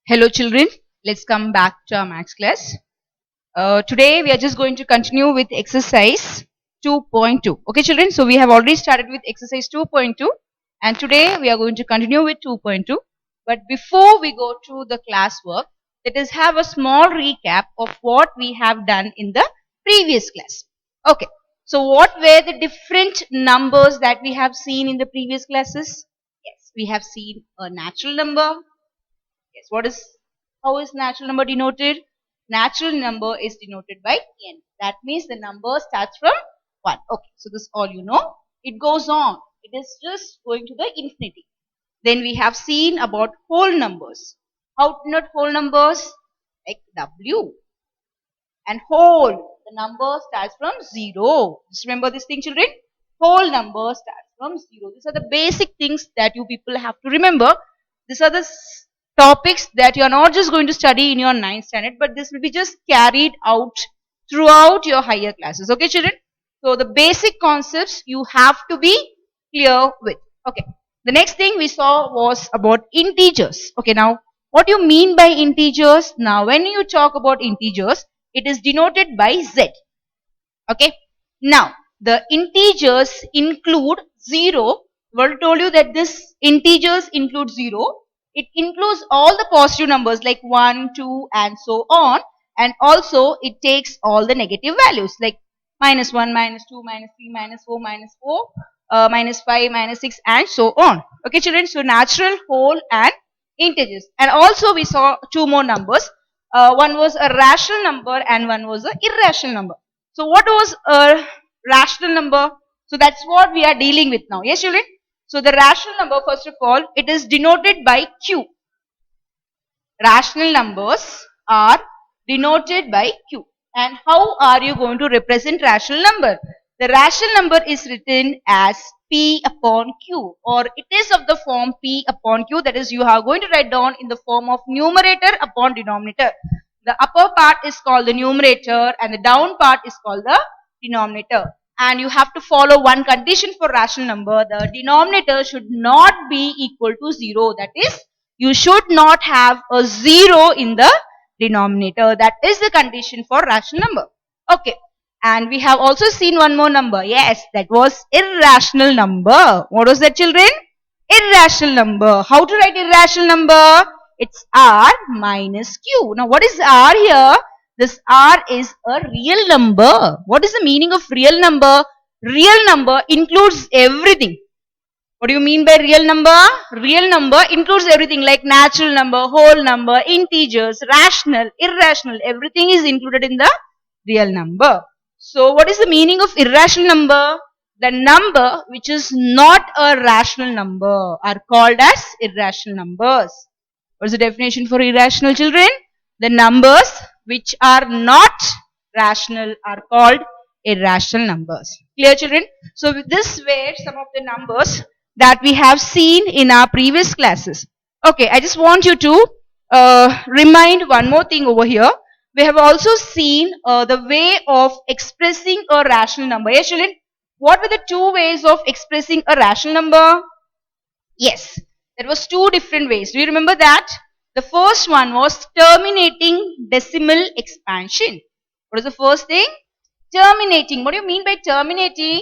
Hello children, let's come back to our maths class. Today we are just going to continue with exercise 2.2. Okay children, so we have already started with exercise 2.2 and today we are going to continue with 2.2. But before we go to the classwork, let us have a small recap of what we have done in the previous class. Okay, so what were the different numbers that we have seen in the previous classes? Yes, we have seen a natural number. Yes, how is natural number denoted? Natural number is denoted by n. That means the number starts from 1. Okay, so this all you know. It goes on. It is just going to the infinity. Then we have seen about whole numbers. How to denote whole numbers? Like W. And whole, the number starts from 0. Just remember this thing children. Whole number starts from 0. These are the basic things that you people have to remember. These are the topics that you are not just going to study in your 9th standard, but this will be just carried out throughout your higher classes. Okay children. So the basic concepts you have to be clear with. Okay. The next thing we saw was about integers. Okay, now what do you mean by integers? Now when you talk about integers, it is denoted by Z. Okay. Now the integers include 0. Well, told you that this integers include 0. It includes all the positive numbers like 1, 2 and so on. And also it takes all the negative values like -1, -2, -3, -4, -4, -5, -6 and so on. Okay children, so natural, whole and integers. And also we saw two more numbers. One was a rational number and one was an irrational number. So what was a rational number? So that's what we are dealing with now. Yes children? So the rational number, first of all, it is denoted by Q. Rational numbers are denoted by Q. And how are you going to represent rational number? The rational number is written as P upon Q, or it is of the form P upon Q. That is, you are going to write down in the form of numerator upon denominator. The upper part is called the numerator and the down part is called the denominator. And you have to follow one condition for rational number. The denominator should not be equal to 0. That is, you should not have a 0 in the denominator. That is the condition for rational number. Okay. And we have also seen one more number. Yes, that was irrational number. What was that children? Irrational number. How to write irrational number? It's R minus Q. Now what is R here? This R is a real number. What is the meaning of real number? Real number includes everything. What do you mean by real number? Real number includes everything like natural number, whole number, integers, rational, irrational. Everything is included in the real number. So what is the meaning of irrational number? The number which is not a rational number are called as irrational numbers. What is the definition for irrational children? The numbers which are not rational are called irrational numbers. Clear children? So this were some of the numbers that we have seen in our previous classes. Okay, I just want you to remind one more thing over here. We have also seen the way of expressing a rational number. Yes children? What were the two ways of expressing a rational number? Yes, there was two different ways. Do you remember that? The first one was terminating decimal expansion. What is the first thing? Terminating. What do you mean by terminating?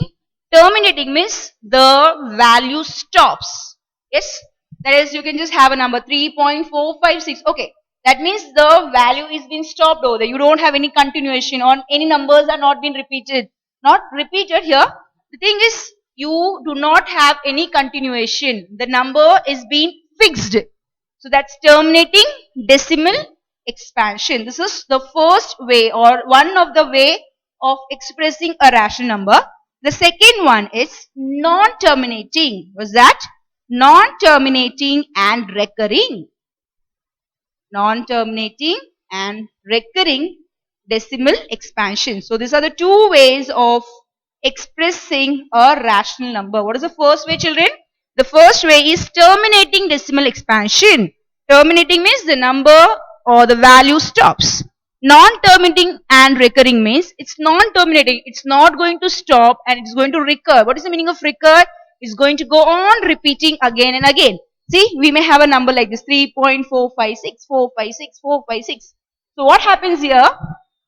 Terminating means the value stops. Yes, that is, you can just have a number 3.456. Okay, that means the value is being stopped over there. You don't have any continuation on any numbers are not being repeated. Not repeated here. The thing is, you do not have any continuation. The number is being fixed. So that's terminating decimal expansion. This is the first way or one of the way of expressing a rational number. The second one is non-terminating. What's that? Non-terminating and recurring. Non-terminating and recurring decimal expansion. So these are the two ways of expressing a rational number. What is the first way children? The first way is terminating decimal expansion. Terminating means the number or the value stops. Non-terminating and recurring means it's non-terminating. It's not going to stop and it's going to recur. What is the meaning of recur? It's going to go on repeating again and again. See, we may have a number like this 3.456456456456. So what happens here?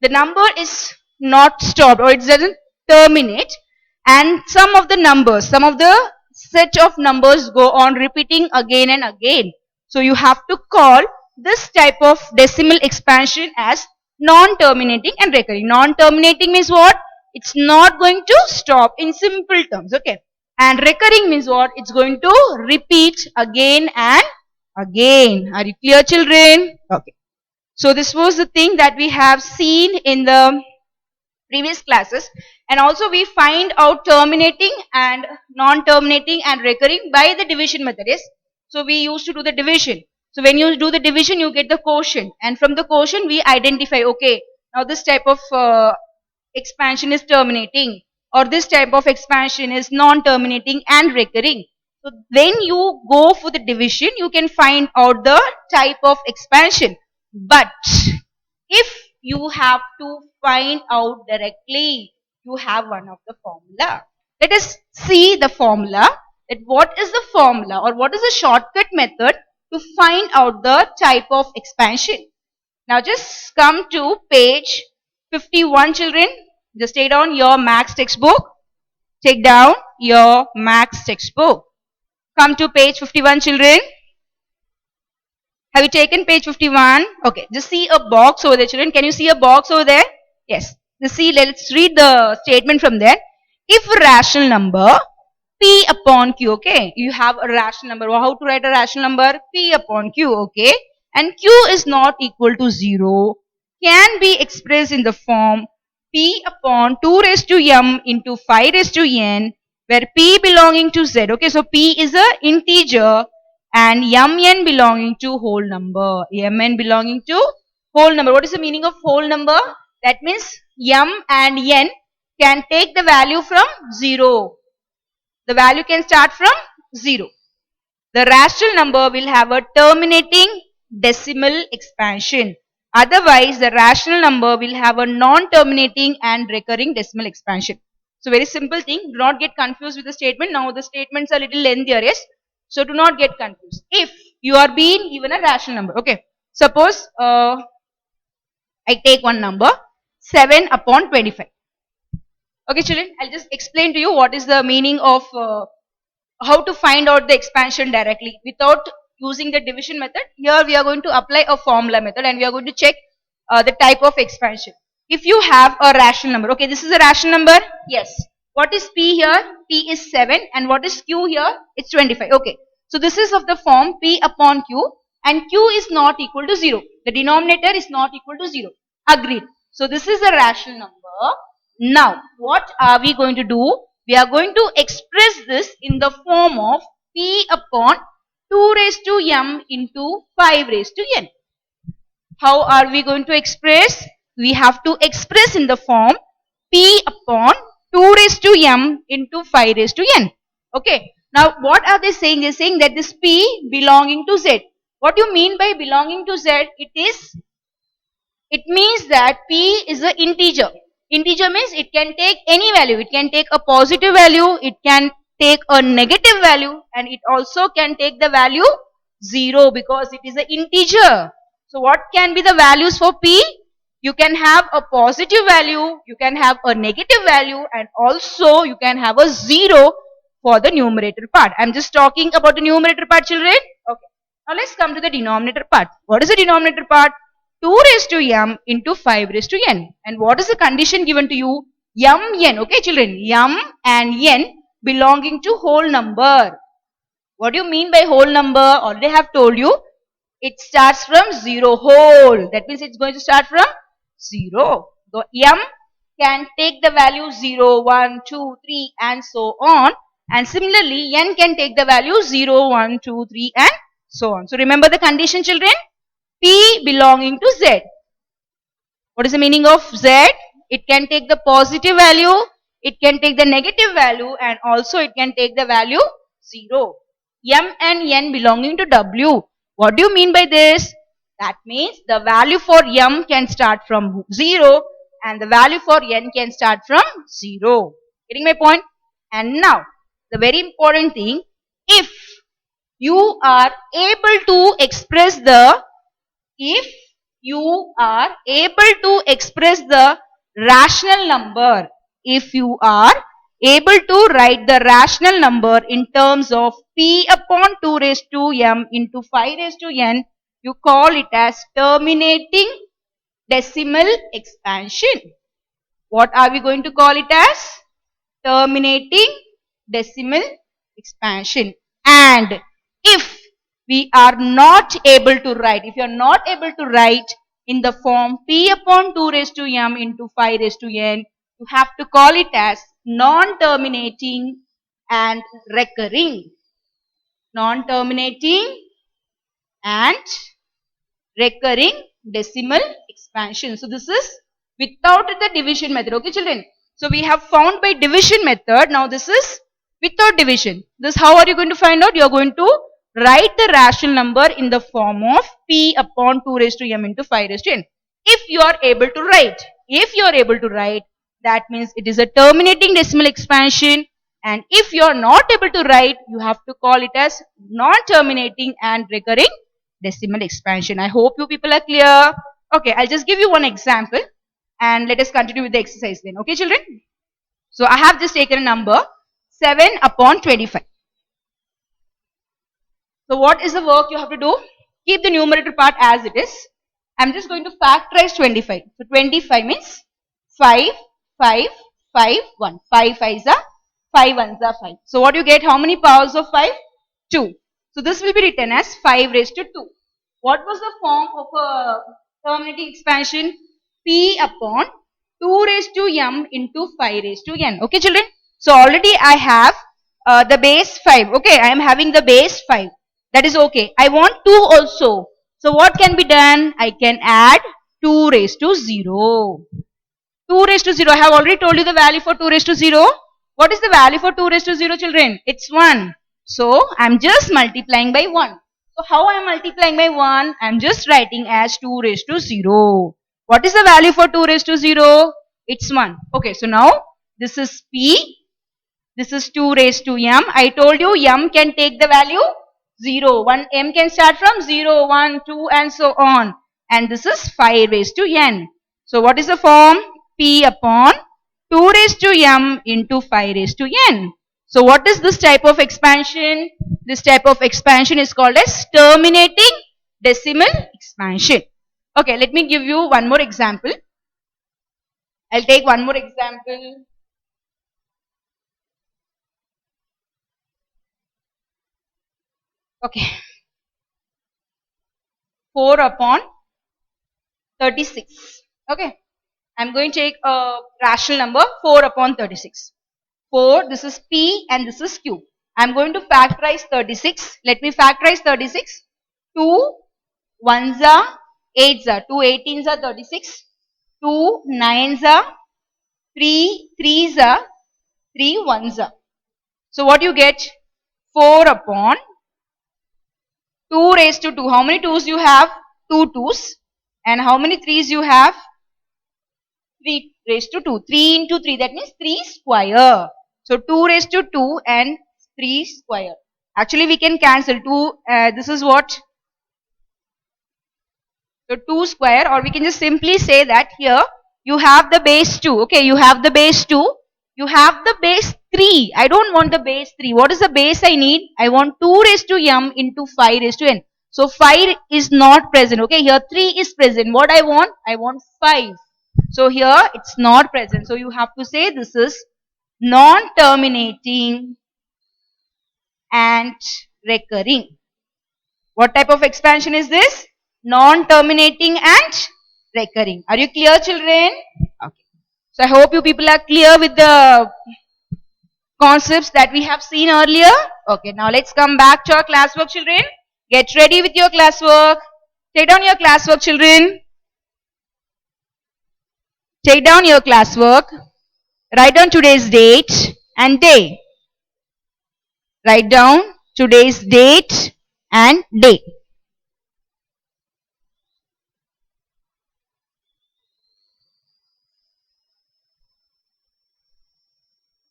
The number is not stopped or it doesn't terminate, and some of the set of numbers go on repeating again and again. So you have to call this type of decimal expansion as non-terminating and recurring. Non-terminating means what? It's not going to stop in simple terms. Okay. And recurring means what? It's going to repeat again and again. Are you clear, children? Okay. So this was the thing that we have seen in the previous classes, and also we find out terminating and non-terminating and recurring by the division method. Yes. So we used to do the division. So when you do the division, you get the quotient, and from the quotient we identify, okay, now this type of expansion is terminating, or this type of expansion is non-terminating and recurring. So when you go for the division, you can find out the type of expansion. But if you have to find out directly, you have one of the formula. Let us see the formula. That what is the formula or what is the shortcut method to find out the type of expansion. Now just come to page 51, children. Just take down your maths textbook. Take down your maths textbook. Come to page 51, children. Have you taken page 51? Okay, just see a box over there, children. Can you see a box over there? Yes. Just see, let's read the statement from there. If a rational number P upon Q, okay, you have a rational number. How to write a rational number? P upon Q, okay, and Q is not equal to 0, can be expressed in the form P upon 2 raised to m into 5 raised to n, where P belonging to Z. Okay, so P is a integer and mn belonging to whole number. Mn belonging to whole number. What is the meaning of whole number? That means m and n can take the value from 0. The value can start from 0. The rational number will have a terminating decimal expansion. Otherwise, the rational number will have a non-terminating and recurring decimal expansion. So, very simple thing. Do not get confused with the statement. Now, the statements are little lengthier. Yes. So, do not get confused. If you are being given a rational number, okay. Suppose I take one number 7 upon 25. Okay, children, I'll just explain to you what is the meaning of how to find out the expansion directly without using the division method. Here we are going to apply a formula method and we are going to check the type of expansion. If you have a rational number, okay, this is a rational number, yes. What is P here? P is 7 and what is Q here? It's 25, okay. So this is of the form P upon Q and Q is not equal to 0. The denominator is not equal to 0. Agreed. So this is a rational number. Now, what are we going to do? We are going to express this in the form of P upon 2 raised to m into 5 raised to n. How are we going to express? We have to express in the form P upon 2 raised to m into 5 raised to n. Okay. Now, what are they saying? They are saying that this P belonging to Z. What do you mean by belonging to Z? It means that P is an integer. Integer means it can take any value. It can take a positive value, it can take a negative value, and it also can take the value 0 because it is an integer. So what can be the values for P? You can have a positive value, you can have a negative value, and also you can have a 0 for the numerator part. I am just talking about the numerator part, children. Okay. Now let's come to the denominator part. What is the denominator part? 2 raised to m into 5 raised to n. And what is the condition given to you? Mn. Okay, children. M and n belonging to whole number. What do you mean by whole number? Already have told you. It starts from 0 whole. That means it's going to start from 0. So m can take the value 0, 1, 2, 3 and so on. And similarly, n can take the value 0, 1, 2, 3 and so on. So remember the condition, children. P belonging to Z. What is the meaning of Z? It can take the positive value, it can take the negative value, and also it can take the value 0. M and N belonging to W. What do you mean by this? That means the value for M can start from 0 and the value for N can start from 0. Getting my point? And now, the very important thing, if you are able to express the, if you are able to express the rational number, if you are able to write the rational number in terms of p upon 2 raised to m into 5 raised to n, you call it as terminating decimal expansion. What are we going to call it as? Terminating decimal expansion. And if we are not able to write, if you are not able to write in the form p upon 2 raised to m into 5 raised to n, you have to call it as non-terminating and recurring. Non-terminating and recurring decimal expansion. So this is without the division method. Okay, children. So we have found by division method. Now this is without division. This, how are you going to find out? You are going to write the rational number in the form of p upon 2 raised to m into 5 raised to n. If you are able to write, if you are able to write, that means it is a terminating decimal expansion. And if you are not able to write, you have to call it as non-terminating and recurring decimal expansion. I hope you people are clear. Okay, I'll just give you one example and let us continue with the exercise then. Okay, children? So I have just taken a number 7 upon 25. So what is the work you have to do? Keep the numerator part as it is. I'm just going to factorize 25. So 25 means 5, 5, 5, 1. 5 5s are 5 1s are 5. So what you get? How many powers of 5? 2. So this will be written as 5 raised to 2. What was the form of a terminating expansion? P upon 2 raised to m into 5 raised to n. Okay, children? So already I have the base 5. Okay, I am having the base 5. That is okay. I want 2 also. So what can be done? I can add 2 raised to 0. 2 raised to 0. I have already told you the value for 2 raised to 0. What is the value for 2 raised to 0, children? It's 1. So I am just multiplying by 1. So how I am multiplying by 1? I am just writing as 2 raised to 0. What is the value for 2 raised to 0? It's 1. Okay, so now this is P. This is 2 raised to m. I told you m can take the value 0. 1 m can start from 0, 1, 2 and so on. And this is 5 raised to n. So what is the form? P upon 2 raised to m into 5 raised to n. So what is this type of expansion? This type of expansion is called as terminating decimal expansion. Okay, let me give you one more example. I'll take one more example. Okay. 4 upon 36. Okay. I'm going to take a rational number 4 upon 36. 4, this is P and this is Q. I'm going to factorize 36. Let me factorize 36. 2 1s are 8s are 2 18s are 36. 2 9s are 3 3s are 3 1s are. So what you get? 4 upon 2 raised to 2. How many 2's you have? 2 2's. And how many 3's you have? 3 raised to 2. 3 into 3, that means 3 square. So 2 raised to 2 and 3 square. Actually we can cancel 2. This is what? So 2 square, or we can just simply say that here you have the base 2. Okay, you have the base 2. You have the base 3. I don't want the base 3. What is the base I need? I want 2 raised to m into 5 raised to n. So 5 is not present. Okay, here 3 is present. What I want? I want 5. So here it's not present. So you have to say this is non-terminating and recurring. What type of expansion is this? Non-terminating and recurring. Are you clear, children? Okay. So I hope you people are clear with the concepts that we have seen earlier. Okay, now let's come back to our classwork, children. Get ready with your classwork. Take down your classwork, children. Take down your classwork. Write down today's date and day. Write down today's date and day.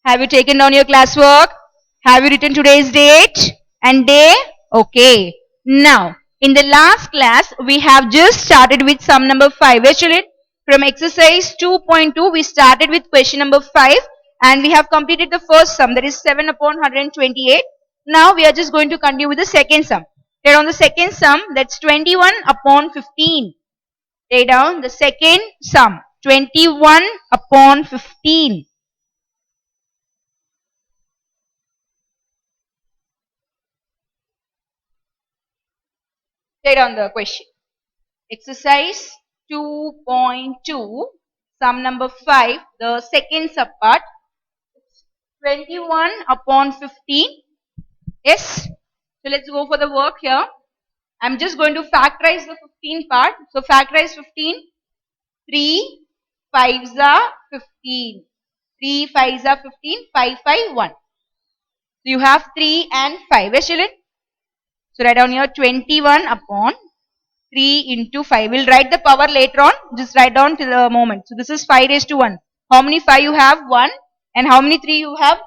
Have you taken down your classwork? Have you written today's date and day? Okay. Now, in the last class, we have just started with sum number 5. Actually, from exercise 2.2, we started with question number 5 and we have completed the first sum, that is 7 upon 128. Now, we are just going to continue with the second sum. Here on the second sum, that's 21 upon 15. Write down the second sum, 21 upon 15. Write down the question. Exercise 2.2, sum number 5, the second subpart, 21 upon 15. Yes. So let's go for the work here. I'm just going to factorize the 15 part. So factorize 15. 3 5s are 15. 3 5s are 15. 5 5 1. So you have 3 and 5. Yes, children? So write down here 21 upon 3 into 5. We'll write the power later on. Just write down till the moment. So this is 5 raised to 1. How many 5 you have? 1. And how many 3 you have?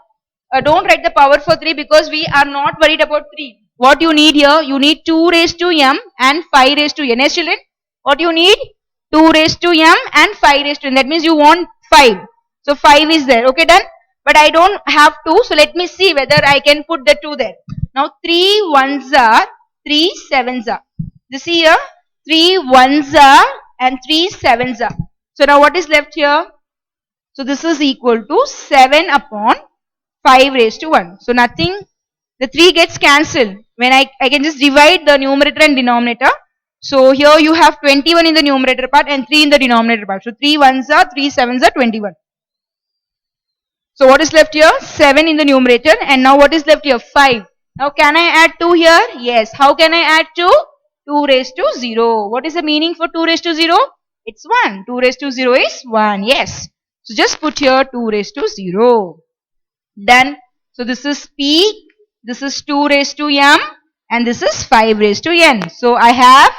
Don't write the power for 3 because we are not worried about 3. What you need here? You need 2 raised to m and 5 raised to n. Yes, children? What you need? 2 raised to m and 5 raised to n. That means you want 5. So 5 is there. Okay, done? But I don't have 2. So let me see whether I can put the 2 there. Now 3 ones are, 3 sevens are. You see here? 3 ones are and 3 sevens are. So now what is left here? So this is equal to 7 upon 5 raised to 1. So nothing, the 3 gets cancelled. When I can just divide the numerator and denominator. So here you have 21 in the numerator part and 3 in the denominator part. So 3 ones are, 3 sevens are 21. So what is left here? 7 in the numerator and now what is left here? 5. Now can I add 2 here? Yes. How can I add 2? 2 raised to 0. What is the meaning for 2 raised to 0? It's 1. 2 raised to 0 is 1. Yes. So just put here 2 raised to 0. Done. So this is P, this is 2 raised to m and this is 5 raised to n. So I have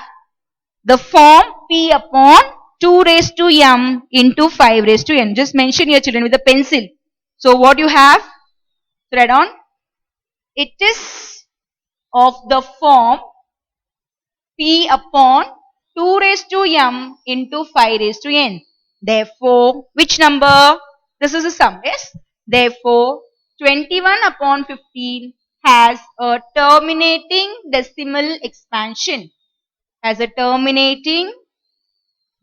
the form P upon 2 raised to m into 5 raised to n. Just mention here children with a pencil. So what you have? Write on. It is of the form P upon 2 raised to m into 5 raised to n. Therefore, which number? This is a sum, yes? Therefore, 21 upon 15 has a terminating decimal expansion. Has a terminating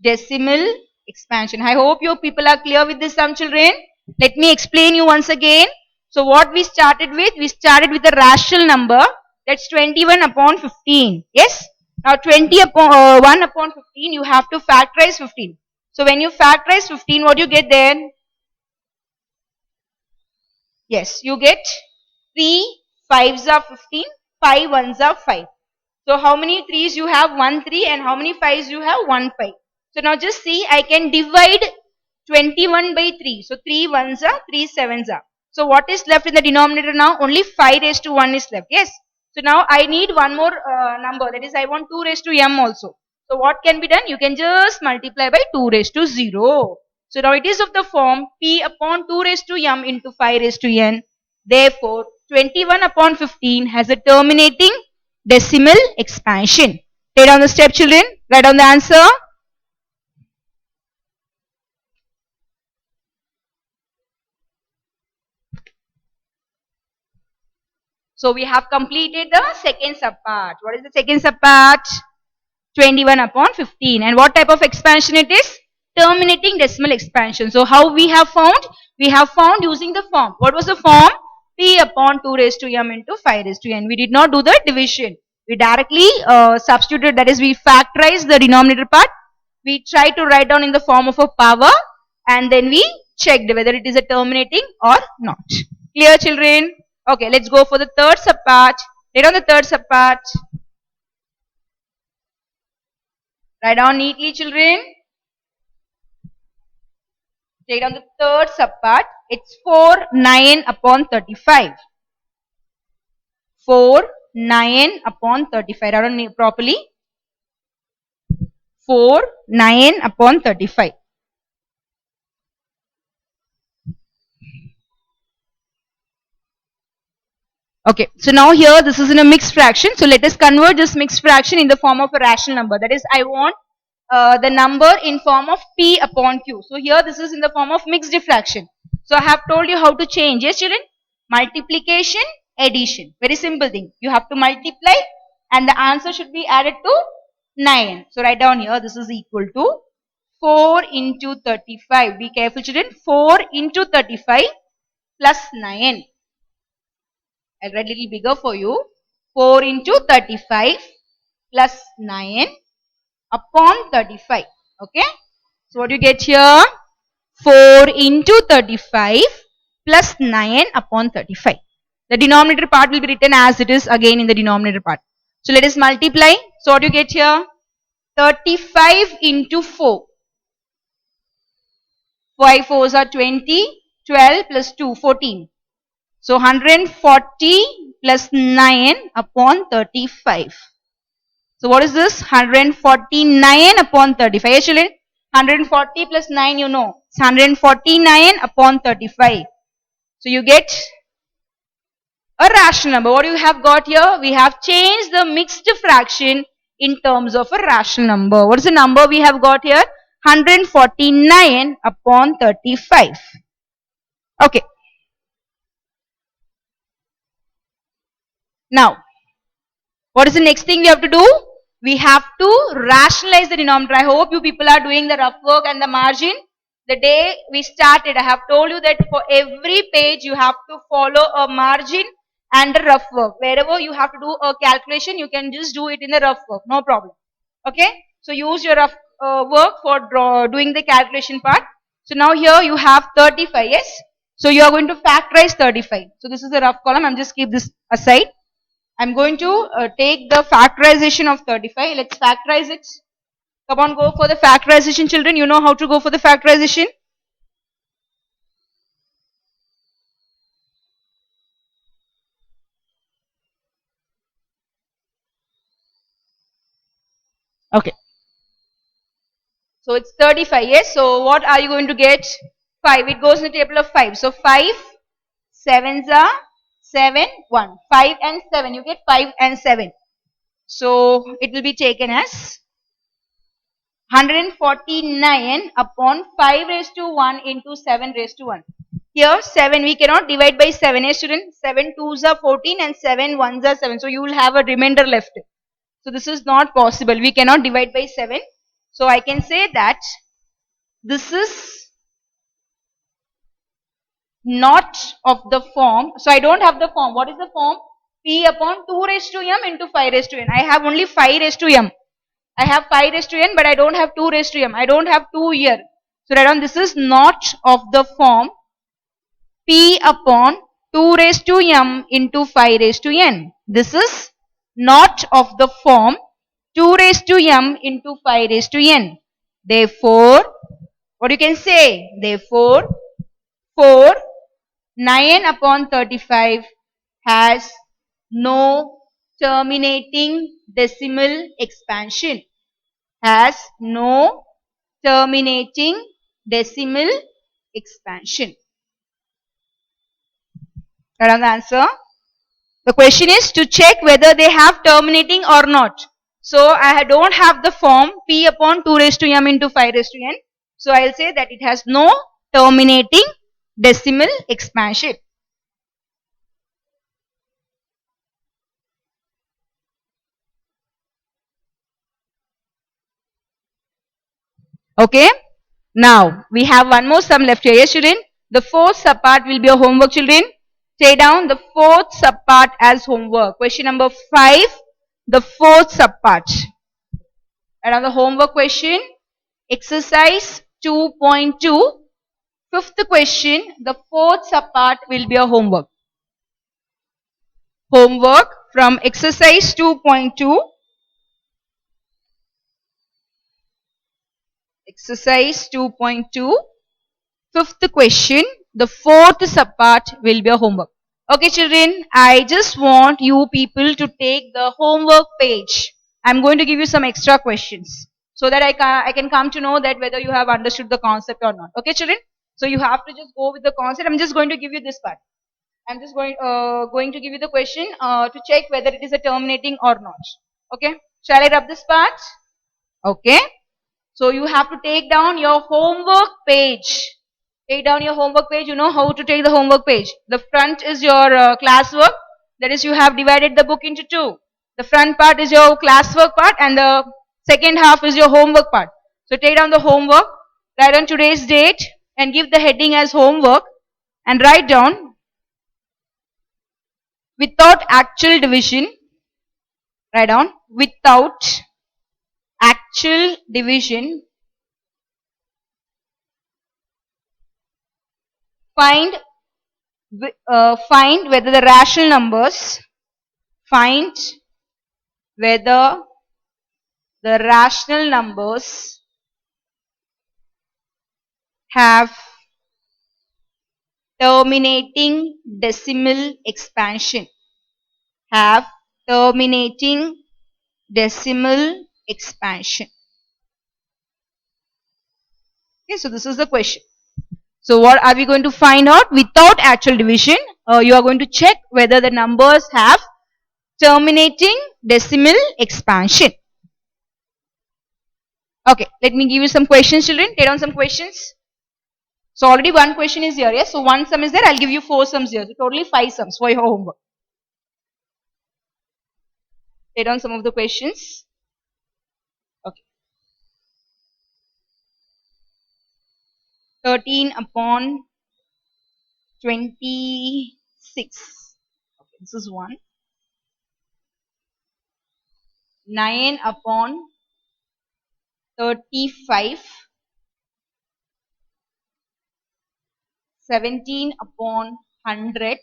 decimal expansion. I hope you people are clear with this sum, children. Let me explain you once again. So what we started with? We started with a rational number. That's 21 upon 15. Yes? Now 1 upon 15, you have to factorize 15. So when you factorize 15, what you get then? Yes, you get 3 5s are 15, 5 1s are 5. So how many 3s you have? 1 3 and how many 5s you have? 1 5. So now just see, I can divide 21 by 3. So 3 1s are, 3 7s are. So what is left in the denominator now? Only 5 raised to 1 is left. Yes. So now I need one more number. That is I want 2 raised to m also. So what can be done? You can just multiply by 2 raised to 0. So now it is of the form P upon 2 raised to m into 5 raised to n. Therefore 21 upon 15 has a terminating decimal expansion. Write down the step children. Write down the answer. So we have completed the second subpart. What is the second subpart? 21 upon 15. And what type of expansion it is? Terminating decimal expansion. So how we have found? We have found using the form. What was the form? P upon 2 raised to m into 5 raised to n. We did not do the division. We directly substituted, that is we factorized the denominator part. We try to write down in the form of a power and then we checked whether it is a terminating or not. Clear children? Okay, let's go for the third subpart. Write down the third subpart. Write down neatly children. Write down the third subpart. It's 4 9 upon 35. 4 9 upon 35. Write down properly. 4 9 upon 35. Okay, so now here this is in a mixed fraction. So let us convert this mixed fraction in the form of a rational number. That is, I want the number in form of p upon q. So here this is in the form of mixed fraction. So I have told you how to change. Yes, children? Multiplication, addition. Very simple thing. You have to multiply and the answer should be added to 9. So write down here, this is equal to 4 into 35. Be careful, children. 4 into 35 plus 9. I'll write a little bigger for you. 4 into 35 plus 9 upon 35. Okay. So what do you get here? 4 into 35 plus 9 upon 35. The denominator part will be written as it is again in the denominator part. So let us multiply. So what do you get here? 35 into 4. 5 fours are 20. 12 plus 2, 14. So 140 plus 9 upon 35. So what is this? 149 upon 35. Yes, children? 140 plus 9 you know. It's 149 upon 35. So you get a rational number. What do you have got here? We have changed the mixed fraction in terms of a rational number. What is the number we have got here? 149 upon 35. Okay. Now, what is the next thing we have to do? We have to rationalize the denominator. I hope you people are doing the rough work and the margin. The day we started, I have told you that for every page you have to follow a margin and a rough work. Wherever you have to do a calculation, you can just do it in the rough work. No problem. Okay. So use your rough work for doing the calculation part. So now here you have 35. Yes. So you are going to factorize 35. So this is the rough column. I'm just keep this aside. I'm going to take the factorization of 35. Let's factorize it. Come on, go for the factorization, children. You know how to go for the factorization? Okay. So it's 35, yes. So what are you going to get? 5. It goes in the table of 5. So 5, 7s are 7, 1. 5 and 7. You get 5 and 7. So it will be taken as 149 upon 5 raised to 1 into 7 raised to 1. Here 7 we cannot divide by 7. Yes, students, 7 2s are 14 and 7 1s are 7. So you will have a remainder left. So this is not possible. We cannot divide by 7. So I can say that this is not of the form. So I don't have the form. What is the form? P upon 2 raised to m into 5 raised to n. I have only 5 raised to m. I have 5 raised to n, but I don't have 2 raised to m. I don't have 2 here. So write down, this is not of the form P upon 2 raised to m into 5 raised to n. This is not of the form 2 raised to m into 5 raised to n. Therefore, what you can say? Therefore, 4 9 upon 35 has no terminating decimal expansion. Has no terminating decimal expansion. Write down the answer. The question is to check whether they have terminating or not. So I don't have the form P upon 2 raised to m into 5 raised to n. So I'll say that it has no terminating decimal expansion. Okay. Now we have one more sum left here. Yes, children. The fourth subpart will be a homework, children. Say down the fourth subpart as homework. Question number 5. The fourth subpart. And on the homework question, exercise 2.2. Fifth question, the fourth subpart will be a homework. Homework from exercise 2.2. Exercise 2.2. Fifth question, the fourth subpart will be a homework. Okay, children, I just want you people to take the homework page. I'm going to give you some extra questions so that I can come to know that whether you have understood the concept or not. Okay, children? So you have to just go with the concept. I'm just going to give you this part. I'm just going to give you the question to check whether it is a terminating or not. Okay. Shall I rub this part? Okay. So you have to take down your homework page. Take down your homework page. You know how to take the homework page. The front is your classwork. That is, you have divided the book into two. The front part is your classwork part and the second half is your homework part. So take down the homework, write on today's date and give the heading as homework and write down without actual division. Write down without actual division. Find find whether the rational numbers find whether the rational numbers have terminating decimal expansion, have terminating decimal expansion. Okay, so this is the question. So what are we going to find out? Without actual division, you are going to check whether the numbers have terminating decimal expansion. Okay, let me give you some questions, children. Take down some questions. So already one question is here, yes? So one sum is there, I'll give you 4 sums here. So totally 5 sums for your homework. Take down some of the questions. Okay. 13 upon 26. Okay, this is one. 9 upon 35. 17 upon 100.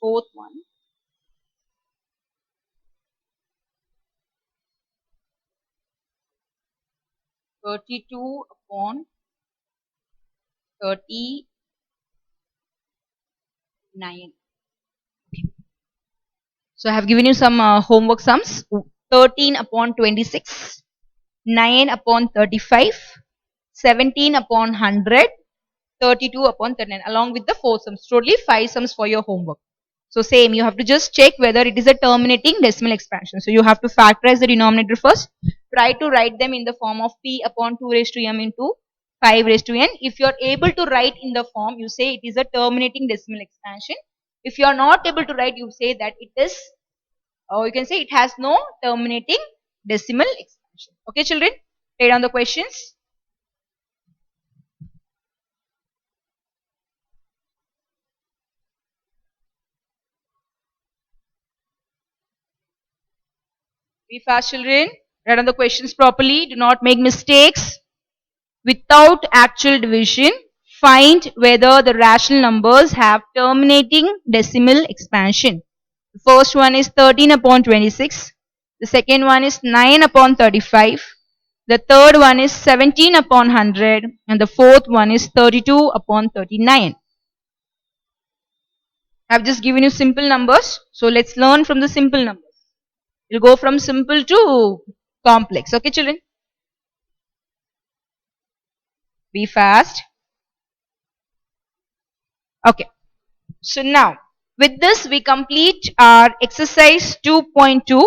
Fourth one. 32 upon 39. So I have given you some homework sums. 13 upon 26, 9 upon 35, 17 upon 100, 32 upon 39 along with the 4 sums. Totally 5 sums for your homework. So same, you have to just check whether it is a terminating decimal expansion. So you have to factorize the denominator first. Try to write them in the form of p upon 2 raised to m into 5 raised to n. If you are able to write in the form, you say it is a terminating decimal expansion. If you are not able to write, you say that it is, or you can say it has no terminating decimal expansion. Okay, children, write down the questions. Be fast, children. Write down the questions properly. Do not make mistakes. Without actual division, find whether the rational numbers have terminating decimal expansion. The first one is 13 upon 26. The second one is 9 upon 35. The third one is 17 upon 100. And the fourth one is 32 upon 39. I've just given you simple numbers. So let's learn from the simple numbers. We'll go from simple to complex. Okay, children? Be fast. Okay. So now, with this we complete our exercise 2.2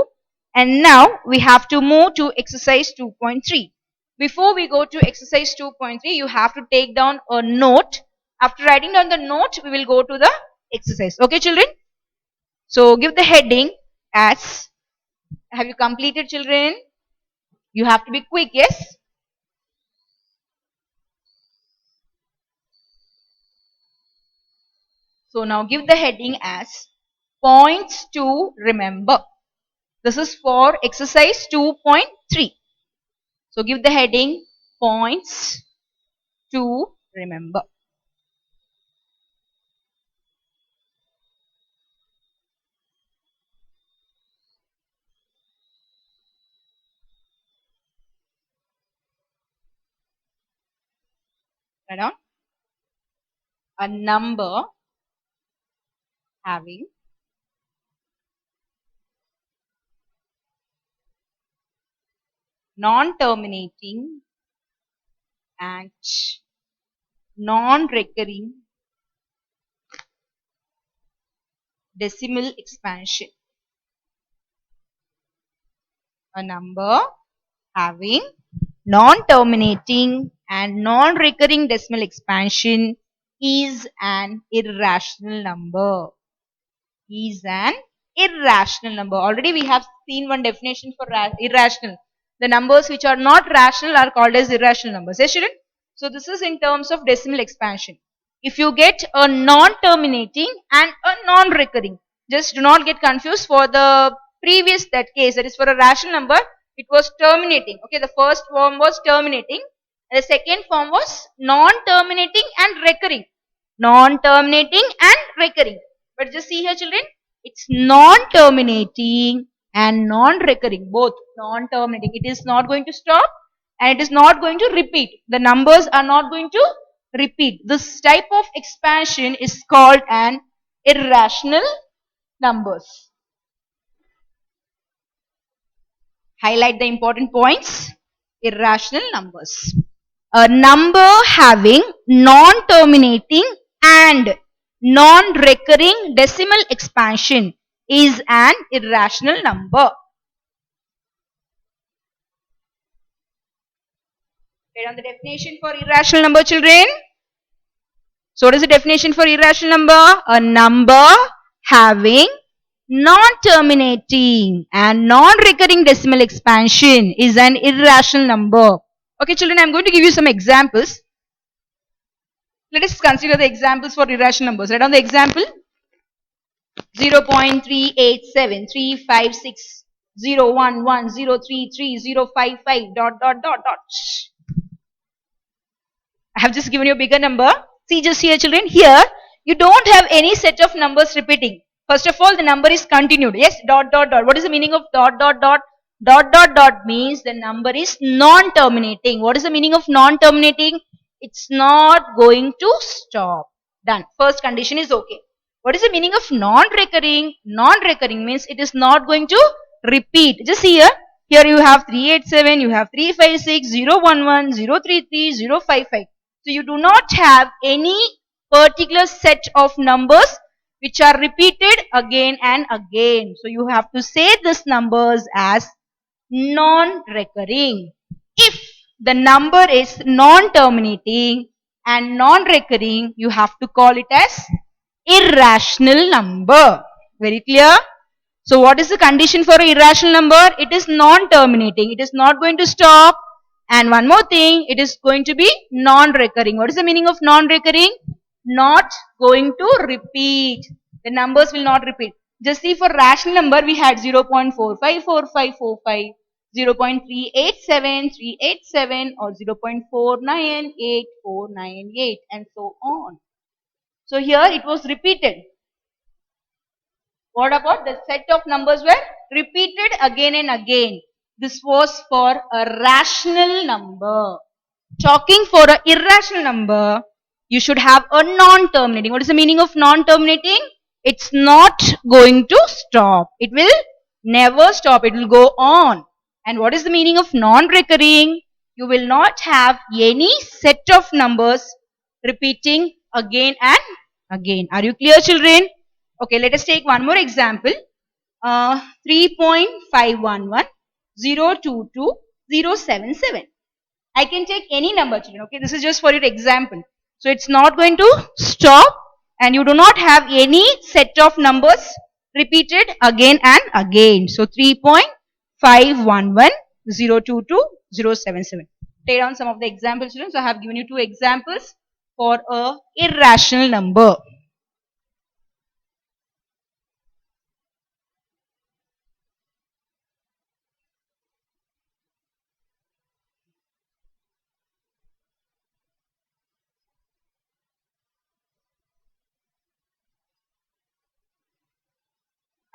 and now we have to move to exercise 2.3. Before we go to exercise 2.3, you have to take down a note. After writing down the note, we will go to the exercise. Okay, children? So give the heading as, have you completed, children? You have to be quick, yes? So now give the heading as points to remember. This is for exercise 2.3. So give the heading points to remember. Write down a number having non-terminating and non-recurring decimal expansion. A number having non-terminating and non-recurring decimal expansion is an irrational number. Is an irrational number. Already we have seen one definition for irrational. The numbers which are not rational are called as irrational numbers. Yes, children? So this is in terms of decimal expansion. If you get a non-terminating and a non-recurring, just do not get confused. For the previous that case, that is for a rational number, it was terminating. Okay, the first form was terminating, and the second form was non-terminating and recurring. Non-terminating and recurring. But just see here, children, it's non-terminating and non-recurring, both non-terminating. It is not going to stop and it is not going to repeat. The numbers are not going to repeat. This type of expansion is called an irrational numbers. Highlight the important points. Irrational numbers. A number having non-terminating and non-recurring decimal expansion is an irrational number. Write down the definition for irrational number, children. So what is the definition for irrational number? A number having non-terminating and non-recurring decimal expansion is an irrational number. Okay, children, I am going to give you some examples. Let us consider the examples for irrational numbers. Write down the example. 0.38735601103355 dot. I have just given you a bigger number. See just here, children. Here you don't have any set of numbers repeating. First of all, the number is continued. Yes, dot. What is the meaning of dot? Dot means the number is non-terminating. What is the meaning of non-terminating? It's not going to stop. Done. First condition is okay. What is the meaning of non-recurring? Non-recurring means it is not going to repeat. Just see here. Here you have 387, you have 356, 011, 033, 055. So you do not have any particular set of numbers which are repeated again and again. So you have to say these numbers as non-recurring. If the number is non-terminating and non-recurring, you have to call it as irrational number. Very clear? So what is the condition for an irrational number? It is non-terminating. It is not going to stop. And one more thing, it is going to be non-recurring. What is the meaning of non-recurring? Not going to repeat. The numbers will not repeat. Just see for rational number, we had 0.454545, 0.387387 or 0.498498 and so on. So here it was repeated. What about the set of numbers were repeated again and again? This was for a rational number. Talking for an irrational number, you should have a non-terminating. What is the meaning of non-terminating? It's not going to stop. It will never stop. It will go on. And what is the meaning of non-recurring? You will not have any set of numbers repeating again and again. Are you clear, children? Okay, let us take one more example. 3.511022 I can take any number, children. Okay, this is just for your example. So it's not going to stop and you do not have any set of numbers repeated again and again. So 3.511022 Take down some of the examples, children. So I have given you two examples for a irrational number.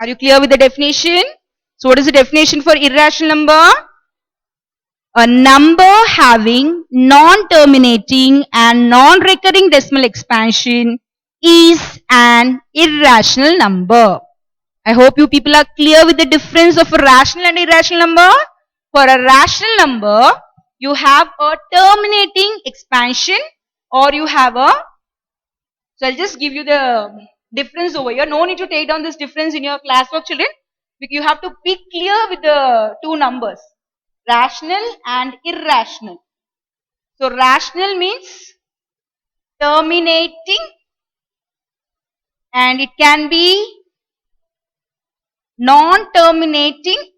Are you clear with the definition? So what is the definition for irrational number? A number having non-terminating and non-recurring decimal expansion is an irrational number. I hope you people are clear with the difference of a rational and irrational number. For a rational number, you have a terminating expansion or you have a, so I'll just give you the difference over here. No need to take down this difference in your classwork, children. You have to be clear with the two numbers, rational and irrational. So rational means terminating, and it can be non-terminating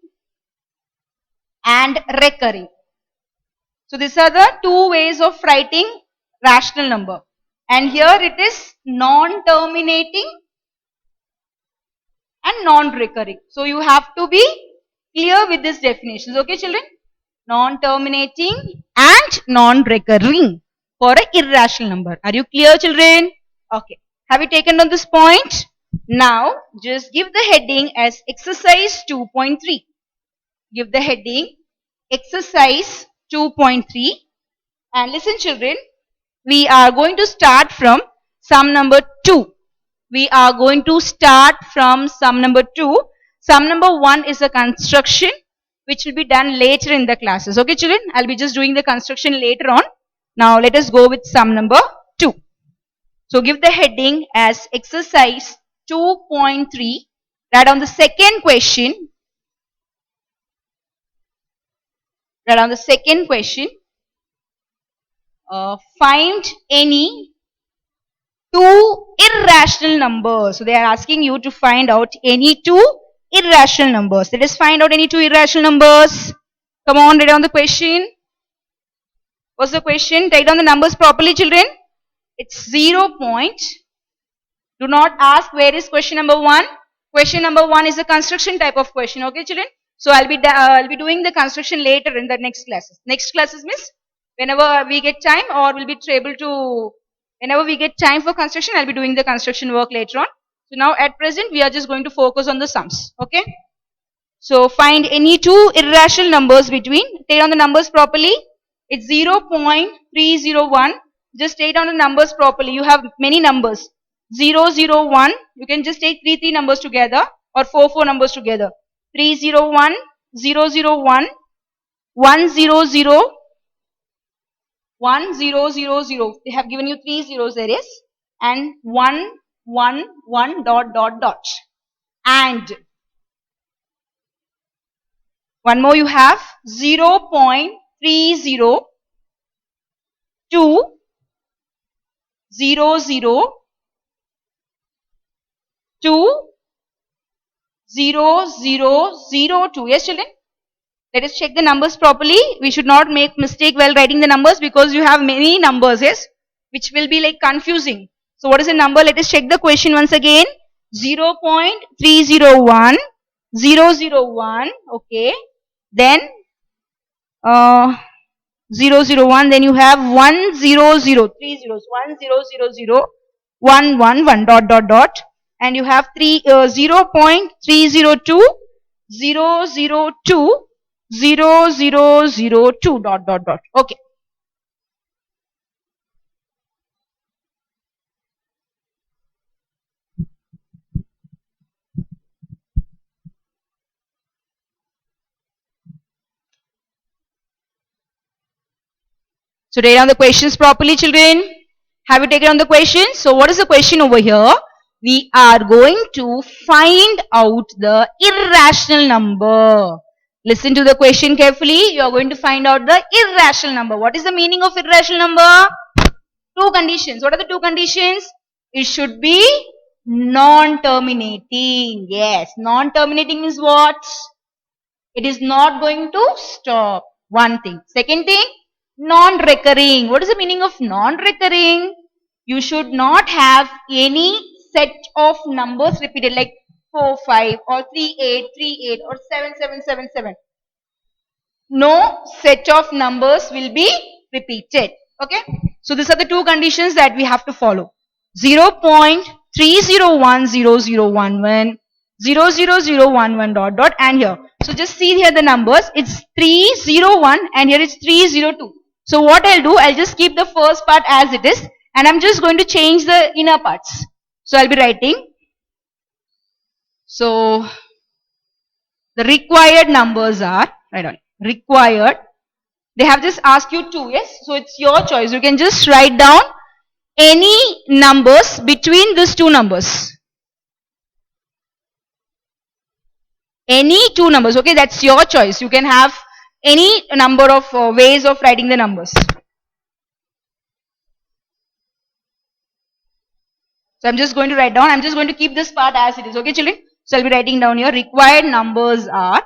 and recurring. So these are the two ways of writing rational number. And here it is non-terminating and non-recurring. So you have to be clear with these definitions. Okay, children? Non-terminating and non-recurring for an irrational number. Are you clear, children? Okay. Have you taken on this point? Now, just give the heading as exercise 2.3. Give the heading exercise 2.3. And listen, children, we are going to start from sum number 2. We are going to start from sum number 2. Sum number 1 is a construction which will be done later in the classes. Okay, children? I'll be just doing the construction later on. Now, let us go with sum number 2. So, give the heading as exercise 2.3. Write on the second question. Write on the second question. Find any two irrational numbers. So they are asking you to find out any two irrational numbers. Let us find out any two irrational numbers. Come on, write down the question. What's the question? Write down the numbers properly, children. It's 0 point. Do not ask where is question number 1. Question number 1 is a construction type of question. Okay, children. So I'll be doing the construction later in the next classes. Next classes means whenever we get time, or we'll be able to, whenever we get time for construction, I'll be doing the construction work later on. So now at present, we are just going to focus on the sums. Okay. So find any two irrational numbers between, take down the numbers properly. It's 0.301. Just take down the numbers properly. You have many numbers. 001. You can just take 3 numbers together, or 4 numbers together. 301, 001, 100, 1000. They have given you 3 zeros there is, and 111 dot dot dot. And one more you have 0.302, 00, 20002. Yes, children? Let us check the numbers properly. We should not make mistake while writing the numbers, because you have many numbers, yes, which will be like confusing. So what is the number? Let us check the question once again. 0.301, 001, okay. Then 001, then you have 100, 3 zeros, 1000, 111 dot dot dot, and you have 0.302, 002, 0002 dot dot dot. Okay. So write down the questions properly, children. Have you taken on the questions? So what is the question over here? We are going to find out the irrational number. Listen to the question carefully. You are going to find out the irrational number. What is the meaning of irrational number? Two conditions. What are the two conditions? It should be non-terminating. Yes, non-terminating means what? It is not going to stop. One thing. Second thing, non-recurring. What is the meaning of non-recurring? You should not have any set of numbers repeated, like 4, 5 or 3, 8, 3, 8 or 7, 7, 7, 7. No set of numbers will be repeated. Okay. So these are the two conditions that we have to follow. 0.3010011, 00011 dot dot, and here. So just see here the numbers. It's 301 and here it's 302. So what I'll do, I'll just keep the first part as it is, and I'm just going to change the inner parts. So I'll be writing. So the required numbers are, right on, required. They have just asked you two, yes? So it's your choice. You can just write down any numbers between these two numbers. Any two numbers, okay, that's your choice. You can have any number of ways of writing the numbers. So I'm just going to write down, I'm just going to keep this part as it is, okay children. So I'll be writing down here, required numbers are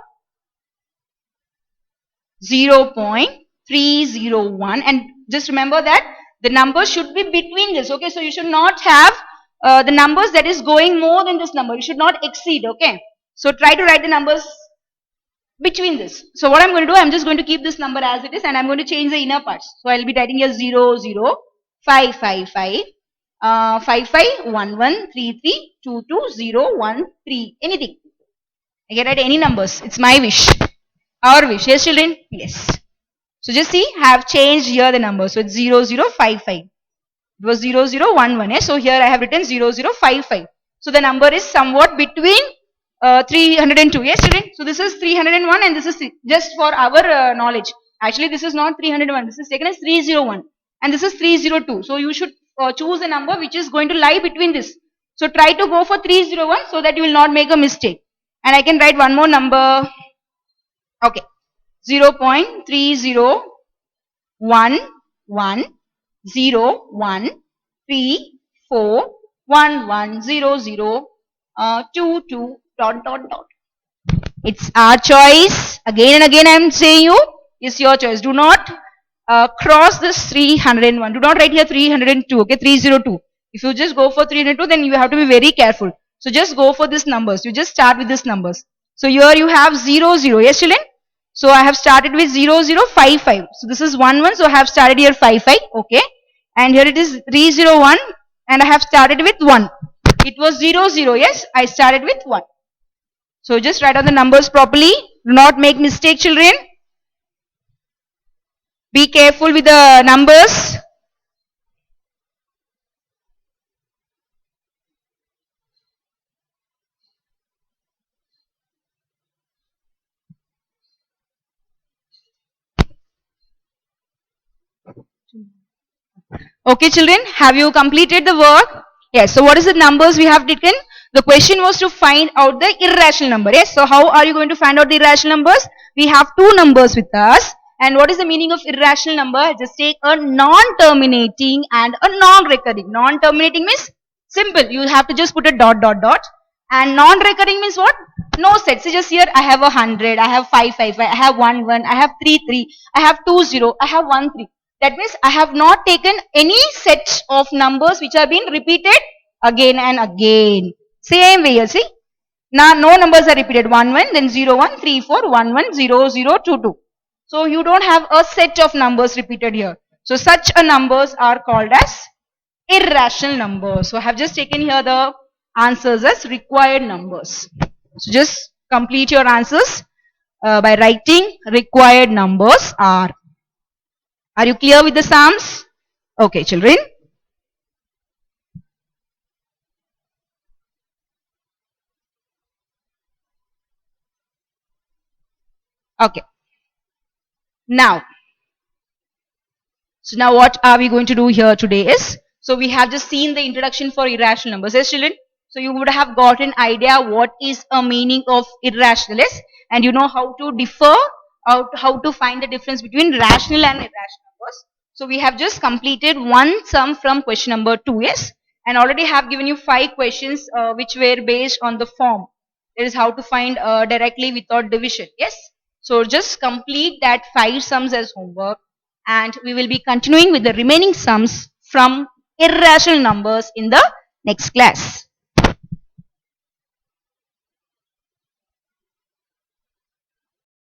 0.301, and just remember that the number should be between this, okay. So you should not have the numbers that is going more than this number. You should not exceed, okay. So try to write the numbers between this. So what I'm going to do, I'm just going to keep this number as it is, and I'm going to change the inner parts. So I'll be writing here 0, 0, 5, 5, 5, 5, 5, 1, 1, 3, 3, 2, 2, 0, 1, 3, anything. I can write any numbers. It's my wish. Our wish. Yes, children? Yes. So just see, I have changed here the number. So it's 0, 0, 5, 5. It was 0, 0, 1, 1. Yes? So here I have written 0, 0, 5, 5. So the number is somewhat between 302. Yes, children? So this is 301 and this is just for our knowledge. Actually, this is not 301. This is taken as 301 and this is 302. So you should choose a number which is going to lie between this. So try to go for 301 so that you will not make a mistake. And I can write one more number. Okay. 0.3011013411002 dot dot dot. It's our choice. Again and again I am saying you, it's your choice. Do not cross this 301. Do not write here 302. Okay, 302. If you just go for 302, then you have to be very careful. So just go for these numbers. You just start with these numbers. So here you have 0, 0. Yes, children? So I have started with 0, 0, 5, 5. So this is 1, 1. So I have started here 5, 5. Okay. And here it is 3, 0, 1. And I have started with 1. It was 0, 0. Yes, I started with 1. So just write down the numbers properly. Do not make mistake, children. Be careful with the numbers. Okay, children, have you completed the work? Yes. So what is the numbers we have taken? The question was to find out the irrational number. Yes. So how are you going to find out the irrational numbers? We have two numbers with us. And what is the meaning of irrational number? Just take a non-terminating and a non-recurring. Non-terminating means simple. You have to just put a dot dot dot. And non-recurring means what? No set. So just here I have 100, I have 555, I have 1 1, I have 3 3, I have 2 0, I have 1 3. That means I have not taken any set of numbers which are being repeated again and again. Same way, you see. Now no numbers are repeated. 1 1, then 0 1, 3 4, 1 1, 0 0, 2 2. So you don't have a set of numbers repeated here. So such a numbers are called as irrational numbers. So I have just taken here the answers as required numbers. So just complete your answers by writing required numbers are. Are you clear with the sums? Okay, children. Okay. Now, so now what are we going to do here today is, so we have just seen the introduction for irrational numbers. Yes, children? So you would have got an idea what is a meaning of irrational, yes? And you know how to differ, how to find the difference between rational and irrational numbers. So we have just completed one sum from question number 2, yes? And already have given you 5 questions which were based on the form. That is how to find directly without division, yes? So just complete that 5 sums as homework, and we will be continuing with the remaining sums from irrational numbers in the next class.